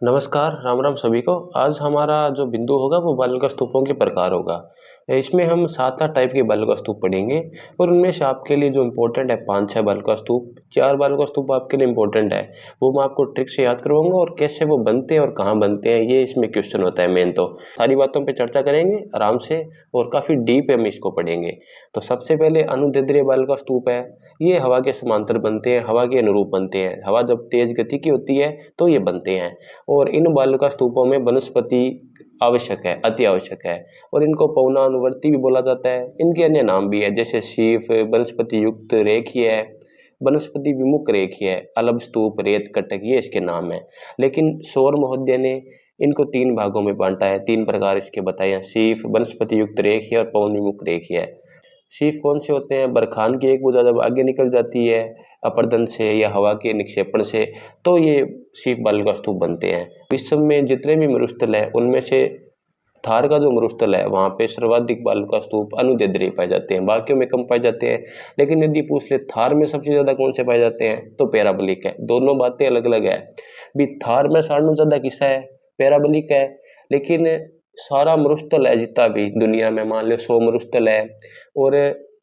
नमस्कार, राम राम सभी को। आज हमारा जो बिंदु होगा वो बालक स्तूपों के प्रकार होगा। इसमें हम 7-8 टाइप के बालक स्तूप पढ़ेंगे और उनमें से आपके लिए जो इम्पोर्टेंट है 5-6 बालक स्तूप, 4 बालक स्तूप आपके लिए इम्पोर्टेंट है। वो मैं आपको ट्रिक से याद करवाऊंगा और कैसे वो बनते हैं और कहाँ बनते हैं, ये इसमें क्वेश्चन होता है मेन। तो सारी बातों पर चर्चा करेंगे आराम से और काफ़ी डीप हम इसको पढ़ेंगे। तो सबसे पहले अनुदैर्ध्य बालक स्तूप है। ये हवा के समांतर बनते हैं, हवा के अनुरूप बनते हैं। हवा जब तेज गति की होती है तो ये बनते हैं और इन बालक स्तूपों में वनस्पति आवश्यक है, अति आवश्यक है और इनको पवनानुवर्ती भी बोला जाता है। इनके अन्य नाम भी है जैसे शीफ, वनस्पति युक्त रेखीय है, वनस्पति विमुख रेखीय है, अलभ स्तूप, रेत कटक, ये इसके नाम है। लेकिन सौर महोदय ने इनको 3 भागों में बांटा है, 3 प्रकार इसके बताए हैं: शीफ, वनस्पति युक्त रेखीय और पवन विमुख रेखीय है। शीफ कौन से होते हैं? बरखान की एक भुजा जब आगे निकल जाती है अपर्दन से या हवा के निक्षेपण से, तो ये शीफ बालक स्तूप बनते हैं। विश्व में जितने भी मरुस्थल है उनमें से थार का जो मरुस्थल है वहाँ पे सर्वाधिक बालक स्तूप अनुदैर्ध्य पाए जाते हैं, बाकियों में कम पाए जाते हैं। लेकिन यदि पूछ ले थार में सबसे ज़्यादा कौन से पाए जाते हैं, तो पैराबोलिक है। दोनों बातें अलग अलग है। भी थार में सारणु ज़्यादा किसा है? पैराबोलिक है। लेकिन सारा मरुस्थल है जितना भी दुनिया में, मान लो 100 मरुस्थल है और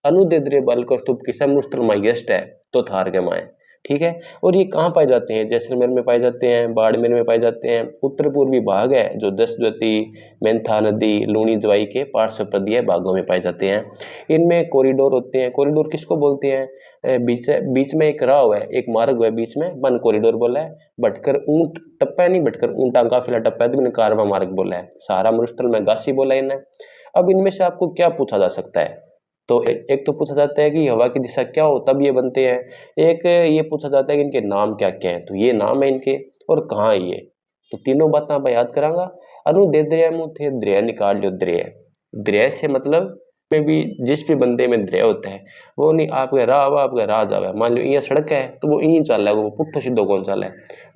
अनुदैर्ध्य बालक स्तूप किसा मरुस्थल में हाईएस्ट है, तो थार के माए। ठीक है। और ये कहाँ पाए जाते हैं? जैसलमेर में पाए जाते हैं, बाड़मेर में पाए जाते हैं। उत्तर पूर्वी भाग है जो दसज्योति, मेंथा नदी, लूणी जवाई के पार्श्ववर्तीय भागों में पाए जाते हैं। इनमें कॉरिडोर होते हैं। कॉरिडोर किसको बोलते हैं? बीच में एक राह है, एक मार्ग है बीच में, वन कॉरिडोर बोला है। भटकर ऊंट टप्पा नहीं, भटकर ऊंटा काफिला टप्पा है तो मैंने कारवा मार्ग बोला है। सहारा मरुस्थल में गासी बोला इन्हें। अब इनमें से आपको क्या पूछा जा सकता है? तो एक तो पूछा जाता है कि हवा की दिशा क्या हो तब ये बनते हैं। एक ये पूछा जाता है कि इनके नाम क्या क्या हैं, तो ये नाम है इनके और कहाँ है ये। तो तीनों बातें आप याद करांगा। अनुदैर्ध्य मुँह थे द्रय निकाल लो द्रय। द्रय से मतलब में भी जिस भी बंदे में द्रय होता है वो नहीं आपके राह जावे। मान लो यहाँ सड़क है तो वो यहीं चल रहा है, वो पुट्ठो सीधो कौन चल है।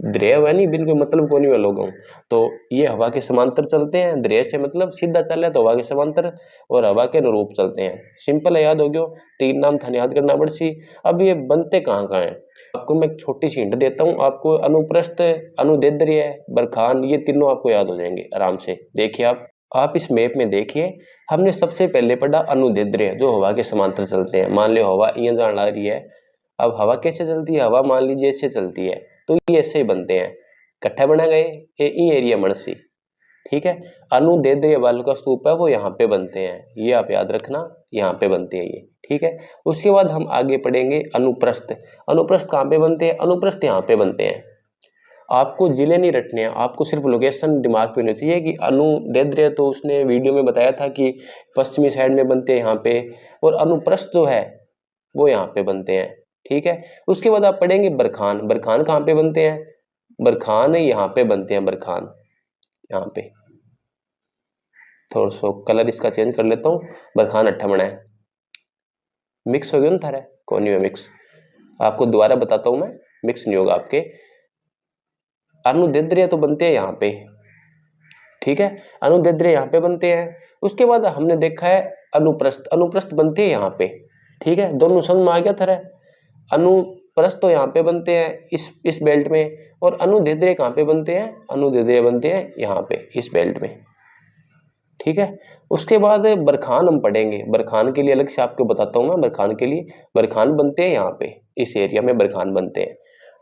द्रय है नहीं, बिन कोई मतलब कौन है लोगों। तो ये हवा के समांतर चलते हैं। द्रय से मतलब सीधा चल रहा है तो हवा के समांतर और हवा के अनुरूप चलते हैं। सिंपल है, याद हो गया। 3 नाम थाने याद करना पड़सी। अब ये बनते कहाँ कहाँ हैं, आपको मैं एक छोटी सी हिंट देता हूँ। आपको अनुप्रस्थ, अनुदैर्ध्य, बरखान, ये तीनों आपको याद हो जाएंगे आराम से। देखिए आप इस मैप में देखिए, हमने सबसे पहले पढ़ा अनुदैर्ध्य जो हवा के समांतर चलते हैं। मान लो हवा यहाँ जान ला रही है, अब हवा कैसे चलती है? हवा मान लीजिए ऐसे चलती है तो ये ऐसे ही बनते हैं, इकट्ठा बना गए ये एरिया मणसी। ठीक है। अनुदैर्ध्य बालक स्तूप है वो यहाँ पे बनते हैं, ये आप याद रखना, यहाँ पे बनते हैं ये। ठीक है। उसके बाद हम आगे पढ़ेंगे अनुप्रस्थ। अनुप्रस्थ कहाँ पे बनते हैं? अनुप्रस्थ यहाँ पे बनते हैं। आपको जिले नहीं रटने हैं, आपको सिर्फ लोकेशन दिमाग पे होनी चाहिए कि अनुदैर्ध्य तो उसने वीडियो में बताया था कि पश्चिमी साइड में बनते हैं यहाँ पे, और अनुप्रस्थ जो है वो यहाँ पे बनते हैं। ठीक है। उसके बाद आप पढ़ेंगे बरखान। बरखान कहाँ पे बनते हैं? बरखान यहाँ पे बनते हैं। बरखान यहाँ पे, थोड़ा सा कलर इसका चेंज कर लेता हूँ। बरखान अट्ठा बना है, मिक्स हो गया ना थारा, कौन नहीं है मिक्स, आपको दोबारा बताता हूँ मैं, मिक्स नहीं होगा आपके। अनुदैर्ध्य तो बनते हैं यहाँ पे। ठीक है। अनुदैर्ध्य यहाँ पे बनते हैं। उसके बाद हमने देखा है अनुप्रस्थ। अनुप्रस्थ बनते हैं यहाँ पे। ठीक है। दोनों समझ में आ गया थारा। अनुप्रस्थ तो यहाँ पे बनते हैं इस बेल्ट में, और अनुदैर्ध्य कहाँ पे बनते हैं? अनुदैर्ध्य बनते हैं यहाँ पे इस बेल्ट में। ठीक है। उसके बाद बरखान हम पढ़ेंगे। बरखान के लिए अलग से आपको बताता हूँ मैं। बरखान के लिए, बरखान बनते हैं यहाँ पे इस एरिया में, बरखान बनते हैं।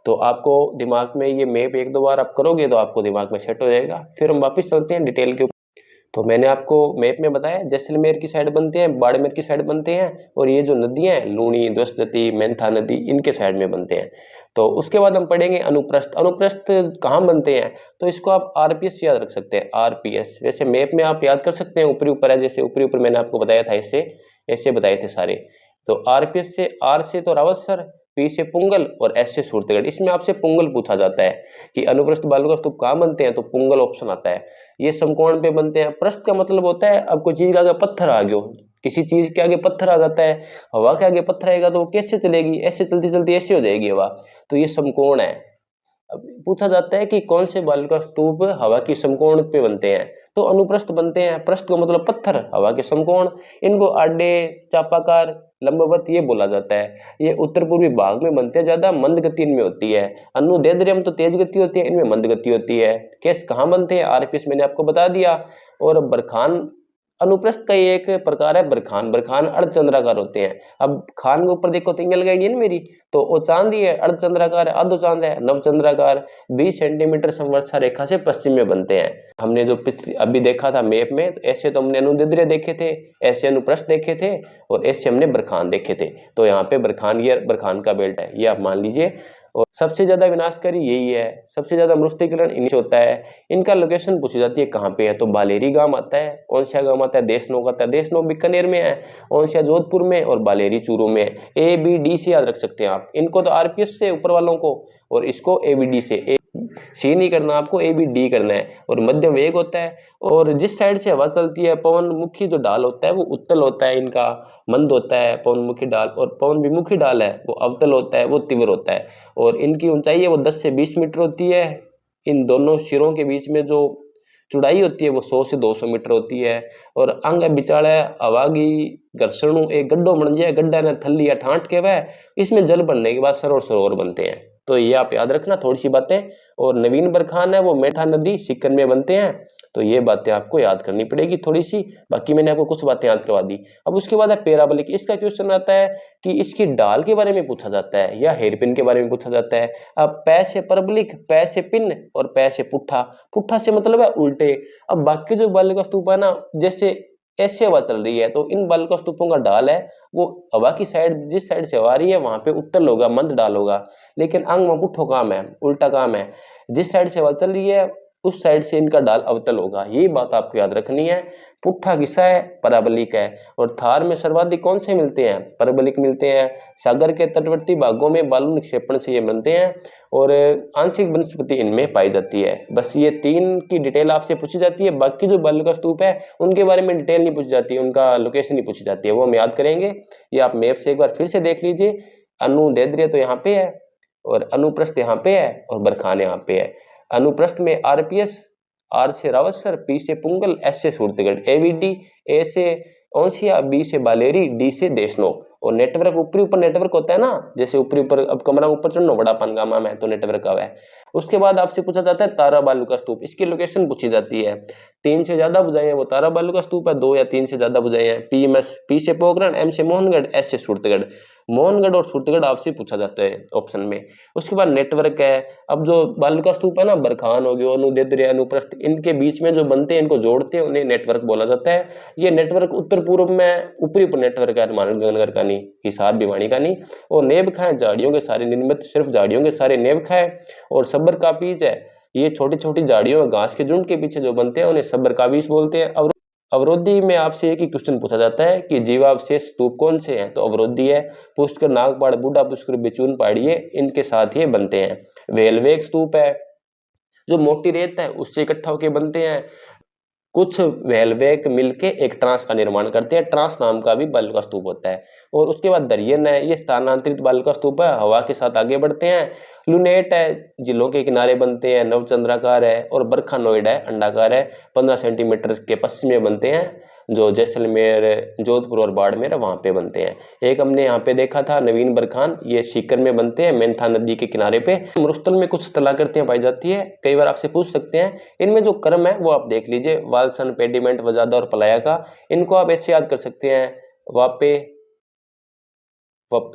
तो आपको दिमाग में ये मैप 1-2 बार आप करोगे तो आपको दिमाग में सेट हो जाएगा। फिर हम वापस चलते हैं डिटेल के ऊपर। तो मैंने आपको मैप में बताया जैसलमेर की साइड बनते हैं, बाड़मेर की साइड बनते हैं, और ये जो नदियां हैं लूणी, द्वस्तती, मेंथा नदी, इनके साइड में बनते हैं। तो उसके बाद हम पढ़ेंगे अनुप्रस्थ। अनुप्रस्थ कहाँ बनते हैं? तो इसको आप आरपीएस याद रख सकते हैं, आरपीएस। वैसे मैप में आप याद कर सकते हैं ऊपरी ऊपर है, जैसे ऊपरी ऊपर मैंने आपको बताया था, इससे ऐसे बताए थे सारे। तो आरपीएस से, आर से तो रावतसर, पी से पुंगल और एस से सूरतगढ़। इसमें आपसे पुंगल पूछा जाता है कि अनुप्रस्थ बालक स्तूप कहाँ बनते हैं, तो पुंगल ऑप्शन आता है। ये समकोण पे बनते हैं। प्रस्थ का मतलब होता है अब कोई चीज के आगे पत्थर आ गया, किसी चीज के आगे पत्थर आ जाता है, हवा के आगे पत्थर आएगा तो वो कैसे चलेगी? ऐसे चलती चलती ऐसे हो जाएगी हवा, तो ये समकोण है। अब पूछा जाता है कि कौन से बालक स्तूप हवा की समकोण पे बनते हैं, तो अनुप्रस्थ बनते हैं। प्रस्थ का मतलब पत्थर, हवा के समकोण। इनको आडे, चापाकार, लंबवत ये बोला जाता है। ये उत्तर पूर्वी भाग में बनते हैं, ज्यादा मंद गति इनमें होती है। अनुदैर्ध्य तो तेज गति होती है, इनमें मंद गति होती है। केस कहाँ बनते हैं? आरपीएस मैंने आपको बता दिया। और बरखान अनुप्रस्थ का ये एक प्रकार है बरखान। बरखान अर्धचंद्राकार होते हैं। अब खान के ऊपर देखो तीन लगाएगी ना मेरी, तो वो चांद ही है, अर्धचंद्राकार है, अर्ध चांद है, नवचंद्राकार 20 सेंटीमीटर संवर्षा रेखा से पश्चिम में बनते हैं। हमने जो पिछली अभी देखा था मैप में, तो ऐसे तो हमने अनुदैर्ध्य देखे थे, ऐसे अनुप्रस्थ देखे थे, और ऐसे हमने बरखान देखे थे। तो यहाँ पे बरखान, ये बरखान का बेल्ट है, ये आप मान लीजिए। और सबसे ज्यादा विनाशकारी यही है, सबसे ज्यादा मरुस्थलीकरण इनसे होता है। इनका लोकेशन पूछी जाती है कहाँ पे है, तो बालेरी गांव आता है, ओंसिया गांव आता है, देशनोक आता है। देशनोक बीकानेर में है, ओंसिया जोधपुर में, और बालेरी चूरू में। ए बी डी से याद रख सकते हैं आप इनको, तो आरपीएस से ऊपर वालों को, और इसको एबीडी से। सी नहीं करना आपको, ए बी डी करना है। और मध्यम वेग होता है, और जिस साइड से हवा चलती है, पवन मुखी जो ढाल होता है वो उत्तल होता है, इनका मंद होता है पवन मुखी ढाल, और पवन विमुखी ढाल है वो अवतल होता है, वो तीव्र होता है। और इनकी ऊंचाई है वो 10 से 20 मीटर होती है। इन दोनों सिरों के बीच में जो चौड़ाई होती है वो 100 से 200 मीटर होती है। और अंग बिचाड़ा अवागी घर्षणु एक गड्ढो बन जाए, गड्ढा ने थल्ली या ठांठ के वह, इसमें जल बनने के बाद सरोवर सरोवर बनते हैं। तो ये आप याद रखना थोड़ी सी बातें। और नवीन बरखान है वो मेठा नदी सिक्कन में बनते हैं। तो ये बातें आपको याद करनी पड़ेगी थोड़ी सी, बाकी मैंने आपको कुछ बातें याद करवा दी। अब उसके बाद है पैराबोलिक। इसका क्वेश्चन आता है कि इसकी ढाल के बारे में पूछा जाता है या हेयरपिन के बारे में पूछा जाता है। अब पै से परबलिक, पै से पिन, और पै से पुट्ठा। पुट्ठा से मतलब है उल्टे। अब बाकी जो बालिका स्तूप है ना, जैसे ऐसे हवा चल रही है, तो इन बालिका स्तूपों का ढाल है वो हवा की साइड, जिस साइड से हवा आ रही है वहां पे उत्तल होगा, मंद ढाल होगा। लेकिन अंग में पुट्ठो काम है, उल्टा काम है। जिस साइड से हवा चल रही है उस साइड से इनका ढाल अवतल होगा। ये बात आपको याद रखनी है। पुट्ठा किसा है? पराबलिक है। और थार में सर्वाधिक कौन से मिलते हैं? परबलिक मिलते हैं। सागर के तटवर्ती भागों में बालू निक्षेपण से ये बनते हैं, और आंशिक वनस्पति इनमें पाई जाती है। बस ये तीन की डिटेल आपसे पूछी जाती है। बाकी जो बालिका स्तूप है उनके बारे में डिटेल नहीं पूछी जाती है, उनका लोकेशन नहीं पूछी जाती है, वो हम याद करेंगे। ये आप मैप से एक बार फिर से देख लीजिए। अनुदैर्ध्य तो यहाँ पे है, और अनुप्रस्थ यहाँ पे है, और बरखान यहाँ पे है। अनुप्रस्थ में आरपीएस, आर से रावतसर, पी से पुंगल, एस से सूरतगढ़, एवीडी, ए से ओंसिया, बी से बालेरी, डी से देशनोक। और नेटवर्क ऊपरी ऊपर नेटवर्क होता है ना, जैसे ऊपरी ऊपर, अब कमरा ऊपर चढ़ना बड़ा पानगामा में, तो नेटवर्क का है। उसके बाद आपसे पूछा जाता है तारा बालू का स्तूप। इसकी लोकेशन पूछी जाती है। 3 से ज्यादा बुझाएं हैं वो तारा बालू का स्तूप है, 2 या 3 से ज्यादा बुझाएं हैं। पी एम एस, पी से पोखरण, एम से मोहनगढ़, एस से सूरतगढ़। मोहनगढ़ और सूरतगढ़ आपसे पूछा जाता है ऑप्शन में। उसके बाद नेटवर्क है। अब जो बालू स्तूप है ना, बरखान हो गया, अनुदैर्ध्य, अनुप्रस्थ, इनके बीच में जो बनते हैं, इनको जोड़ते हैं, उन्हें नेटवर्क बोला जाता है। ये नेटवर्क उत्तर पूर्व में ऊपरी ऊपर नेटवर्क है, मानगढ़ का नहीं, हिसार भिवानी का नहीं। और नेब खाए झाड़ियों के सारे निर्मित, सिर्फ झाड़ियों के सारे नेब खाए। और सब्बर का बीज है, ये छोटी छोटी झाड़ियों और घास के झुंड के पीछे जो बनते हैं उन्हें सब्बर का बीज बोलते हैं। अवरोधी में आपसे एक ही क्वेश्चन पूछा जाता है कि जीवावशेष स्तूप कौन से हैं, तो अवरोधी है, पुष्कर, नागपाड़, बूढ़ा पुष्कर, बिचून पहाड़ी है, इनके साथ ये बनते हैं। वेलवेग स्तूप है, जो मोटी रेत है उससे इकट्ठा होकर बनते हैं। कुछ वेलवेक मिलके एक ट्रांस का निर्माण करते हैं, ट्रांस नाम का भी बालू स्तूप होता है। और उसके बाद दरियन है, ये स्थानांतरित बालू स्तूप है, हवा के साथ आगे बढ़ते हैं। लुनेट है, झीलों के किनारे बनते हैं, नवचंद्राकार है। और बरखानोइड है, अंडाकार है, 15 सेंटीमीटर के पश्चिम में बनते हैं, जो जैसलमेर, जोधपुर और बाड़मेर वहाँ पे बनते हैं। एक हमने यहाँ पे देखा था नवीन बरखान, ये सीकर में बनते हैं, मेंथा नदी के किनारे पे। मरुस्थल में कुछ स्थलाकृतियां पाई जाती है, कई बार आपसे पूछ सकते हैं। इनमें जो क्रम है वो आप देख लीजिए, वालसन, पेडिमेंट, वजादा और पलाया का। इनको आप ऐसे याद कर सकते हैं, वापे वप,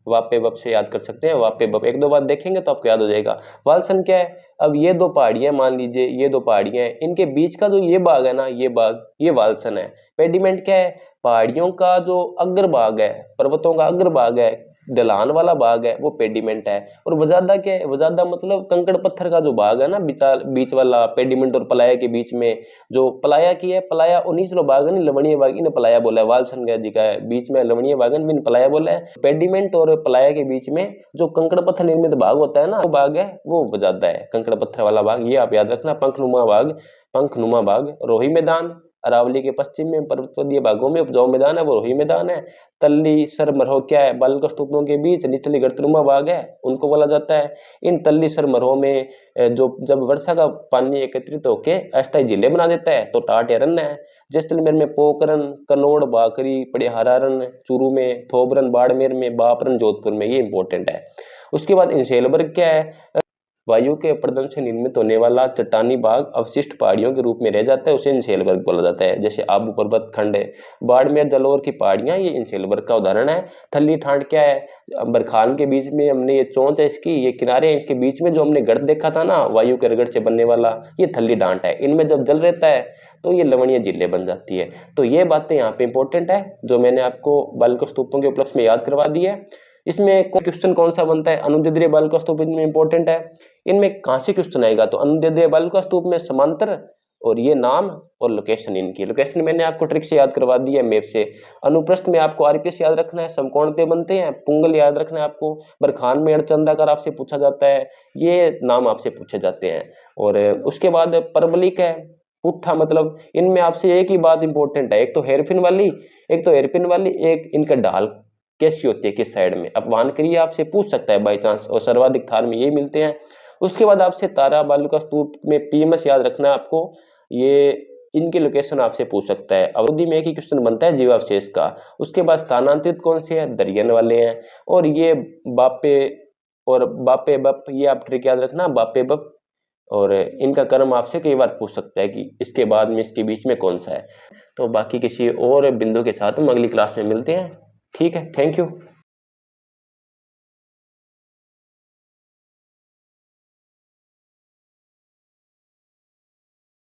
वापे वप से याद कर सकते हैं, वापे वप। एक दो बार देखेंगे तो आपको याद हो जाएगा। वालसन क्या है? अब ये दो पहाड़ियां मान लीजिए, ये दो पहाड़ियां हैं, इनके बीच का जो ये भाग है ना, ये भाग, ये वालसन है। पेडिमेंट क्या है? पहाड़ियों का जो अग्र भाग है, पर्वतों का अग्र भाग है, ढलान वाला भाग है, वो पेडिमेंट है। और वजादा क्या है? वजादा मतलब कंकड़ पत्थर का जो भाग है ना, बीच वाला, पेडिमेंट और पलाया के बीच में जो पलाया की है, पलाया और निचलो भाग है नहीं, लवणीय भाग, इन्हें पलाया बोला है। वालसन गया जी का है, बीच में लवणीय भाग है, इन पलाया बोला है। पेडिमेंट और पलाया के बीच में जो कंकड़ पत्थर निर्मित भाग होता है ना, वो भाग है, वो वजादा है, कंकड़ पत्थर वाला भाग। ये आप याद रखना, पंखनुमा भाग, पंखनुमा भाग। रोही मैदान, अरावली के पश्चिम में, पर्वतीय भागों में उपजाऊ मैदान है, वो रोही मैदान है। तल्ली सर मरोह क्या है, बालुका स्तूपों के बीच निचली गर्तनुमा भाग है, उनको बोला जाता है। इन तल्ली सर मरोह में जो जब वर्षा का पानी एकत्रित होकर अस्थायी झीलें बना देता है तो टाट या रन है। जैसलमेर में पोखरन, कनौड़, बाकरी, पड़िहारन, चूरू में, थोबरन, बाड़मेर में, बापरन, जोधपुर में, ये इंपॉर्टेंट है। उसके बाद इंशेलबर्ग क्या है, वायु के अपर्दन से निर्मित होने वाला चट्टानी भाग अवशिष्ट पहाड़ियों के रूप में रह जाता है, उसे इंशेलबर्ग बोला जाता है। जैसे आबू पर्वत खंड है, बाड़मेर, जलोर की पहाड़ियां, ये इंशेलबर्ग का उदाहरण है। थल्ली ठांड क्या है, बरखान के बीच में हमने ये चोंच है इसकी, ये किनारे हैं, इसके बीच में जो हमने गर्त देखा था ना वायु के रगड़ से बनने वाला, ये थल्ली ढांट है। इनमें जब जल रहता है तो ये लवणीय झीलें बन जाती है। तो ये बातें यहाँ पे इंपॉर्टेंट है जो मैंने आपको बालुका स्तूपों के उपलक्ष्य में याद करवा दी है। इसमें क्वेश्चन कौन सा बनता है, अनुदैर्ध्य बालुका स्तूप इनमें इंपॉर्टेंट है। इनमें कहाँ से क्वेश्चन आएगा, तो अनुदैर्ध्य बालुका स्तूप में समांतर और ये नाम और लोकेशन, इनकी लोकेशन मैंने आपको ट्रिक से याद करवा दी है, मैप से। अनुप्रस्थ में आपको आरपीएस याद रखना है, समकोण पे बनते हैं। पुंगल याद रखना है आपको, बरखान में अर्धचंद्राकार आपसे पूछा जाता है, ये नाम आपसे पूछे जाते हैं। और उसके बाद परवलिक है, पुट्ठा, मतलब इनमें आपसे एक ही बात इंपॉर्टेंट है, एक तो हेयरपिन वाली, एक इनका ढाल कैसी होती है, किस साइड में। अब वानक्रिया आपसे पूछ सकता है बाई चांस, और सर्वाधिक थार में ये मिलते हैं। उसके बाद आपसे तारा बालुका स्तूप में पीएमएस याद रखना है आपको, ये इनकी लोकेशन आपसे पूछ सकता है। अवधि में एक ही क्वेश्चन बनता है जीवावशेष का। उसके बाद स्थानांतरित कौन से है, दरियन वाले हैं। और ये बापे और बापे बप, ये आप ट्रिक याद रखना, बापे बप। और इनका क्रम आपसे कई बार पूछ सकता है कि इसके बाद में इसके बीच में कौन सा है। तो बाकी किसी और बिंदु के साथ हम अगली क्लास में मिलते हैं। ठीक है, थैंक यू।